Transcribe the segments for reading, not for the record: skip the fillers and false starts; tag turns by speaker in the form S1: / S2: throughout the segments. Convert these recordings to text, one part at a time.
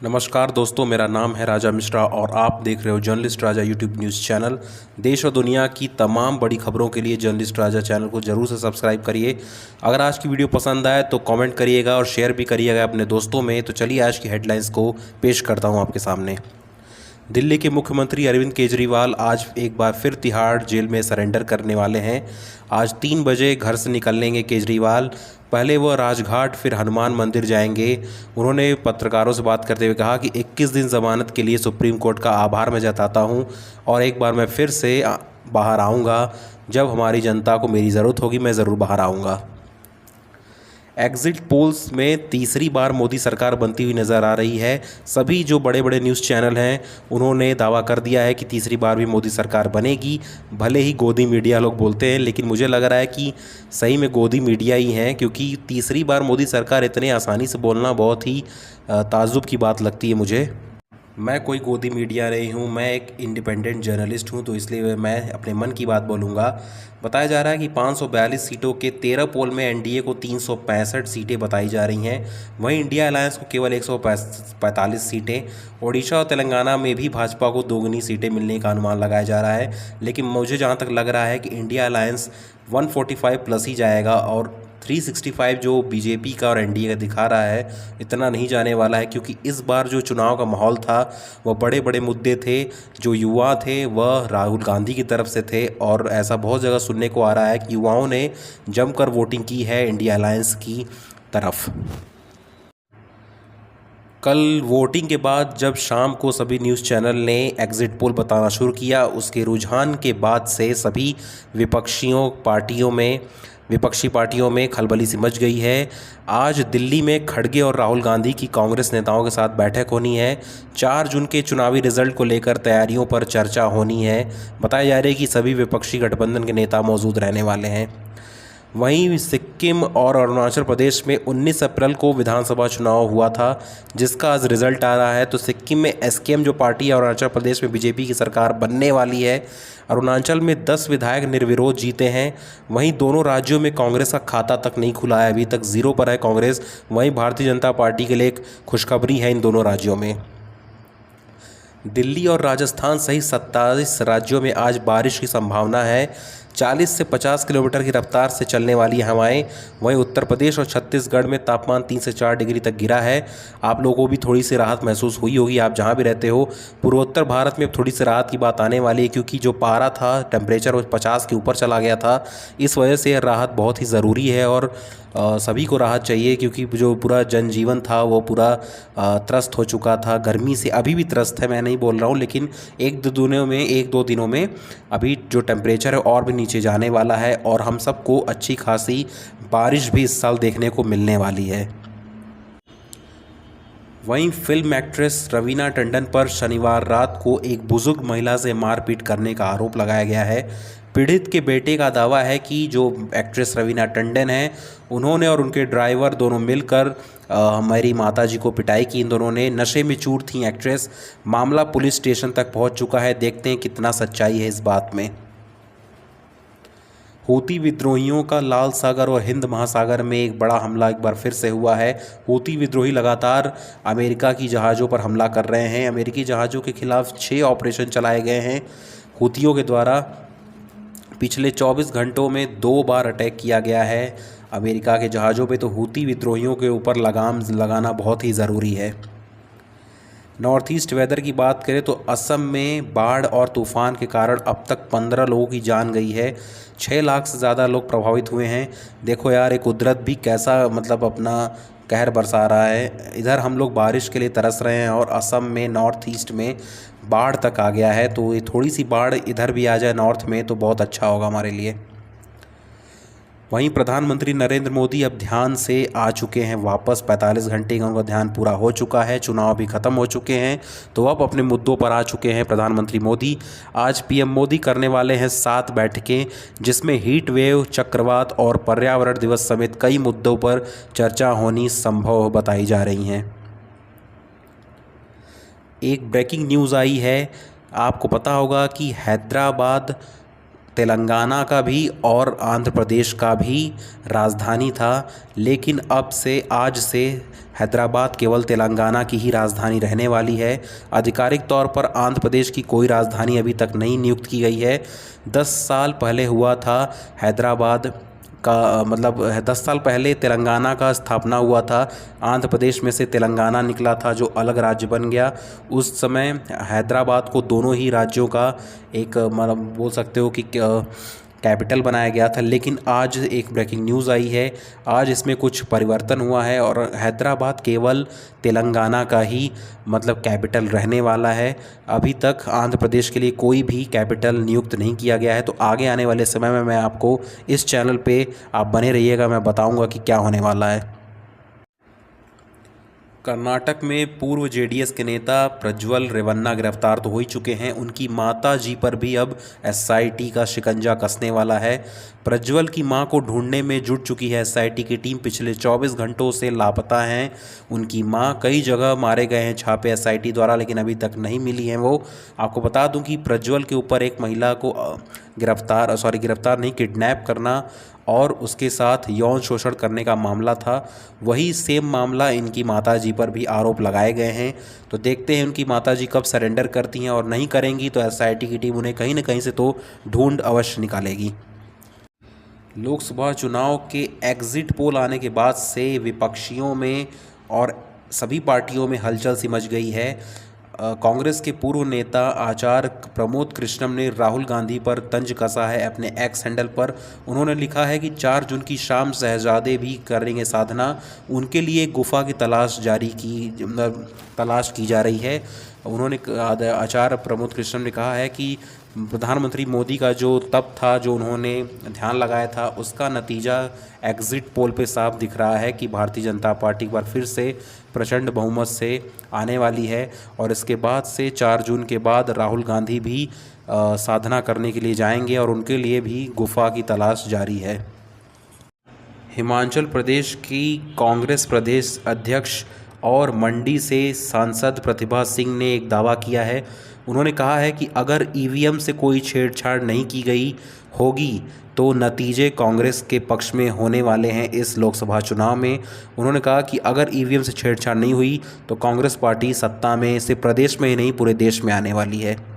S1: नमस्कार दोस्तों, मेरा नाम है राजा मिश्रा और आप देख रहे हो जर्नलिस्ट राजा यूट्यूब न्यूज़ चैनल। देश और दुनिया की तमाम बड़ी खबरों के लिए जर्नलिस्ट राजा चैनल को जरूर से सब्सक्राइब करिए। अगर आज की वीडियो पसंद आए तो कमेंट करिएगा और शेयर भी करिएगा अपने दोस्तों में। तो चलिए आज की हेडलाइंस को पेश करता हूँ आपके सामने। दिल्ली के मुख्यमंत्री अरविंद केजरीवाल आज एक बार फिर तिहाड़ जेल में सरेंडर करने वाले हैं। आज 3 बजे घर से निकलेंगे केजरीवाल। पहले वह राजघाट फिर हनुमान मंदिर जाएंगे। उन्होंने पत्रकारों से बात करते हुए कहा कि 21 दिन ज़मानत के लिए सुप्रीम कोर्ट का आभार मैं जताता हूं और एक बार मैं फिर से बाहर आऊंगा। जब हमारी जनता को मेरी ज़रूरत होगी मैं ज़रूर बाहर आऊंगा। एग्जिट पोल्स में तीसरी बार मोदी सरकार बनती हुई नज़र आ रही है। सभी जो बड़े बड़े न्यूज़ चैनल हैं उन्होंने दावा कर दिया है कि तीसरी बार भी मोदी सरकार बनेगी। भले ही गोदी मीडिया लोग बोलते हैं, लेकिन मुझे लग रहा है कि सही में गोदी मीडिया ही हैं, क्योंकि तीसरी बार मोदी सरकार इतने आसानी से बोलना बहुत ही ताज्जुब की बात लगती है मुझे। मैं कोई गोदी मीडिया नहीं हूँ, मैं एक इंडिपेंडेंट जर्नलिस्ट हूँ, तो इसलिए मैं अपने मन की बात बोलूँगा। बताया जा रहा है कि 542 सीटों के 13 पोल में एनडीए को 365 सीटें बताई जा रही हैं। वहीं इंडिया अलायंस को केवल 145 सीटें। ओडिशा और तेलंगाना में भी भाजपा को दोगुनी सीटें मिलने का अनुमान लगाया जा रहा है, लेकिन मुझे जहाँ तक लग रहा है कि इंडिया अलायंस 145 प्लस ही जाएगा और 365 जो बीजेपी का और एनडीए का दिखा रहा है इतना नहीं जाने वाला है, क्योंकि इस बार जो चुनाव का माहौल था वह बड़े बड़े मुद्दे थे। जो युवा थे वह राहुल गांधी की तरफ से थे और ऐसा बहुत जगह सुनने को आ रहा है कि युवाओं ने जमकर वोटिंग की है इंडिया अलायंस की तरफ। कल वोटिंग के बाद जब शाम को सभी न्यूज़ चैनल ने एग्जिट पोल बताना शुरू किया, उसके रुझान के बाद से सभी विपक्षी पार्टियों में खलबली सी मच गई है। आज दिल्ली में खड़गे और राहुल गांधी की कांग्रेस नेताओं के साथ बैठक होनी है। 4 जून के चुनावी रिजल्ट को लेकर तैयारियों पर चर्चा होनी है। बताया जा रहा है कि सभी विपक्षी गठबंधन के नेता मौजूद रहने वाले हैं। वहीं सिक्किम और अरुणाचल प्रदेश में 19 अप्रैल को विधानसभा चुनाव हुआ था, जिसका आज रिजल्ट आ रहा है। तो सिक्किम में एसकेएम जो पार्टी है, अरुणाचल प्रदेश में बीजेपी की सरकार बनने वाली है। अरुणाचल में 10 विधायक निर्विरोध जीते हैं। वहीं दोनों राज्यों में कांग्रेस का खाता तक नहीं खुला है, अभी तक 0 पर है कांग्रेस। वहीं भारतीय जनता पार्टी के लिए एक खुशखबरी है इन दोनों राज्यों में। दिल्ली और राजस्थान सहित 27 राज्यों में आज बारिश की संभावना है। 40 से 50 किलोमीटर की रफ्तार से चलने वाली हवाएं। वहीं उत्तर प्रदेश और छत्तीसगढ़ में तापमान 3 से 4 डिग्री तक गिरा है। आप लोगों को भी थोड़ी सी राहत महसूस हुई होगी, आप जहां भी रहते हो। पूर्वोत्तर भारत में थोड़ी सी राहत की बात आने वाली है, क्योंकि जो पारा था टेम्परेचर वो 50 के ऊपर चला गया था। इस वजह से राहत बहुत ही ज़रूरी है और सभी को राहत चाहिए, क्योंकि जो पूरा जनजीवन था वो पूरा त्रस्त हो चुका था गर्मी से। अभी भी त्रस्त है, मैं नहीं बोल रहा हूँ, लेकिन एक दो दिनों में अभी जो टेम्परेचर है और भी नीचे जाने वाला है और हम सबको अच्छी खासी बारिश भी इस साल देखने को मिलने वाली है। वहीं फिल्म एक्ट्रेस रवीना टंडन पर शनिवार रात को एक बुजुर्ग महिला से मारपीट करने का आरोप लगाया गया है। पीड़ित के बेटे का दावा है कि जो एक्ट्रेस रवीना टंडन है, उन्होंने और उनके ड्राइवर दोनों मिलकर हमारी माताजी को पिटाई की। इन दोनों ने नशे में चूर थी एक्ट्रेस। मामला पुलिस स्टेशन तक पहुंच चुका है। देखते हैं कितना सच्चाई है इस बात में। हूती विद्रोहियों का लाल सागर और हिंद महासागर में एक बड़ा हमला एक बार फिर से हुआ है। हूती विद्रोही लगातार अमेरिका की जहाज़ों पर हमला कर रहे हैं। अमेरिकी जहाज़ों के खिलाफ 6 ऑपरेशन चलाए गए हैं हूतियों के द्वारा। पिछले 24 घंटों में 2 बार अटैक किया गया है अमेरिका के जहाज़ों पे। तो हूती विद्रोहियों के ऊपर लगाम लगाना बहुत ही ज़रूरी है। नॉर्थ ईस्ट वेदर की बात करें तो असम में बाढ़ और तूफ़ान के कारण अब तक 15 लोगों की जान गई है। 6 लाख से ज़्यादा लोग प्रभावित हुए हैं। देखो यार, एक कुदरत भी कैसा अपना कहर बरसा रहा है। इधर हम लोग बारिश के लिए तरस रहे हैं और असम में नॉर्थ ईस्ट में बाढ़ तक आ गया है। तो ये थोड़ी सी बाढ़ इधर भी आ जाए नॉर्थ में तो बहुत अच्छा होगा हमारे लिए। वहीं प्रधानमंत्री नरेंद्र मोदी अब ध्यान से आ चुके हैं वापस। 45 घंटे का उनका ध्यान पूरा हो चुका है। चुनाव भी ख़त्म हो चुके हैं, तो अब अपने मुद्दों पर आ चुके हैं प्रधानमंत्री मोदी। आज पीएम मोदी करने वाले हैं 7 बैठकें, जिसमें हीट वेव, चक्रवात और पर्यावरण दिवस समेत कई मुद्दों पर चर्चा होनी संभव बताई जा रही हैं। एक ब्रेकिंग न्यूज़ आई है। आपको पता होगा कि हैदराबाद तेलंगाना का भी और आंध्र प्रदेश का भी राजधानी था, लेकिन अब से आज से हैदराबाद केवल तेलंगाना की ही राजधानी रहने वाली है। आधिकारिक तौर पर आंध्र प्रदेश की कोई राजधानी अभी तक नहीं नियुक्त की गई है। 10 साल पहले हुआ था हैदराबाद का, मतलब 10 साल पहले तेलंगाना का स्थापना हुआ था। आंध्र प्रदेश में से तेलंगाना निकला था जो अलग राज्य बन गया। उस समय हैदराबाद को दोनों ही राज्यों का एक, मतलब बोल सकते हो कि कैपिटल बनाया गया था। लेकिन आज एक ब्रेकिंग न्यूज़ आई है, आज इसमें कुछ परिवर्तन हुआ है और हैदराबाद केवल तेलंगाना का ही मतलब कैपिटल रहने वाला है। अभी तक आंध्र प्रदेश के लिए कोई भी कैपिटल नियुक्त नहीं किया गया है। तो आगे आने वाले समय में मैं आपको इस चैनल पे आप बने रहिएगा, मैं बताऊंगा कि क्या होने वाला है। कर्नाटक में पूर्व जेडीएस के नेता प्रज्वल रेवन्ना गिरफ्तार तो हो ही चुके हैं, उनकी माता जी पर भी अब एसआईटी का शिकंजा कसने वाला है। प्रज्वल की मां को ढूंढने में जुट चुकी है एसआईटी की टीम, पिछले 24 घंटों से लापता हैं उनकी मां। कई जगह मारे गए हैं छापे एसआईटी द्वारा, लेकिन अभी तक नहीं मिली हैं वो। आपको बता दूं कि प्रज्वल के ऊपर एक महिला को गिरफ्तार नहीं, किडनैप करना और उसके साथ यौन शोषण करने का मामला था। वही सेम मामला इनकी माताजी पर भी आरोप लगाए गए हैं। तो देखते हैं उनकी माताजी कब सरेंडर करती हैं, और नहीं करेंगी तो एसआईटी की टीम उन्हें कहीं न कहीं से तो ढूंढ अवश्य निकालेगी। लोकसभा चुनाव के एग्जिट पोल आने के बाद से विपक्षियों में और सभी पार्टियों में हलचल सी मच गई है। कांग्रेस के पूर्व नेता आचार्य प्रमोद कृष्णम ने राहुल गांधी पर तंज कसा है अपने एक्स हैंडल पर। उन्होंने लिखा है कि 4 जून की शाम शहजादे भी करेंगे साधना, उनके लिए गुफा की तलाश की जा रही है। उन्होंने आचार्य प्रमोद कृष्णम ने कहा है कि प्रधानमंत्री मोदी का जो तप था, जो उन्होंने ध्यान लगाया था, उसका नतीजा एग्जिट पोल पे साफ दिख रहा है कि भारतीय जनता पार्टी एक बार फिर से प्रचंड बहुमत से आने वाली है। और इसके बाद से 4 जून के बाद राहुल गांधी भी साधना करने के लिए जाएंगे और उनके लिए भी गुफा की तलाश जारी है। हिमाचल प्रदेश की कांग्रेस प्रदेश अध्यक्ष और मंडी से सांसद प्रतिभा सिंह ने एक दावा किया है। उन्होंने कहा है कि अगर ईवीएम से कोई छेड़छाड़ नहीं की गई होगी तो नतीजे कांग्रेस के पक्ष में होने वाले हैं इस लोकसभा चुनाव में। उन्होंने कहा कि अगर ईवीएम से छेड़छाड़ नहीं हुई तो कांग्रेस पार्टी सत्ता में सिर्फ प्रदेश में ही नहीं पूरे देश में आने वाली है।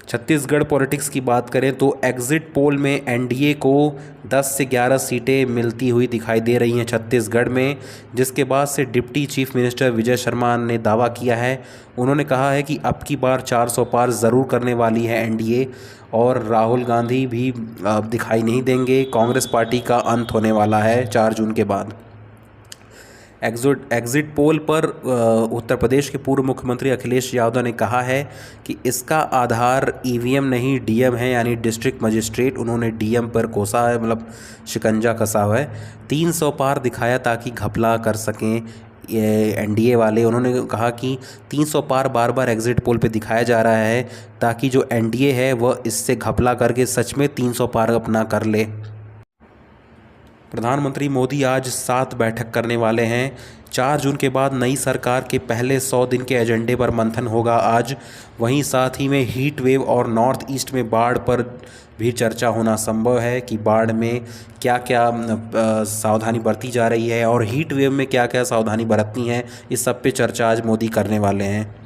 S1: छत्तीसगढ़ पॉलिटिक्स की बात करें तो एग्जिट पोल में एनडीए को 10 से 11 सीटें मिलती हुई दिखाई दे रही हैं छत्तीसगढ़ में, जिसके बाद से deputy chief minister Vijay Sharma ने दावा किया है। उन्होंने कहा है कि अब की बार 400 पार ज़रूर करने वाली है एनडीए और राहुल गांधी भी दिखाई नहीं देंगे। कांग्रेस पार्टी का अंत होने वाला है 4 जून के बाद। एग्जिट पोल पर उत्तर प्रदेश के पूर्व मुख्यमंत्री अखिलेश यादव ने कहा है कि इसका आधार ईवीएम नहीं डीएम है, यानी डिस्ट्रिक्ट मजिस्ट्रेट। उन्होंने डीएम पर कोसा है, मतलब शिकंजा कसा हुआ है। 300 पार दिखाया ताकि घपला कर सकें ये एनडीए वाले। उन्होंने कहा कि 300 पार बार बार एग्जिट पोल पे दिखाया जा रहा है ताकि जो एनडीए है वह इससे घपला करके सच में 300 पार अपना कर ले। प्रधानमंत्री मोदी आज 7 बैठक करने वाले हैं। 4 जून के बाद नई सरकार के पहले 100 दिन के एजेंडे पर मंथन होगा आज। वहीं साथ ही में हीट वेव और नॉर्थ ईस्ट में बाढ़ पर भी चर्चा होना संभव है कि बाढ़ में क्या क्या सावधानी बरती जा रही है और हीट वेव में क्या क्या सावधानी बरतनी है। इस सब पे चर्चा आज मोदी करने वाले हैं।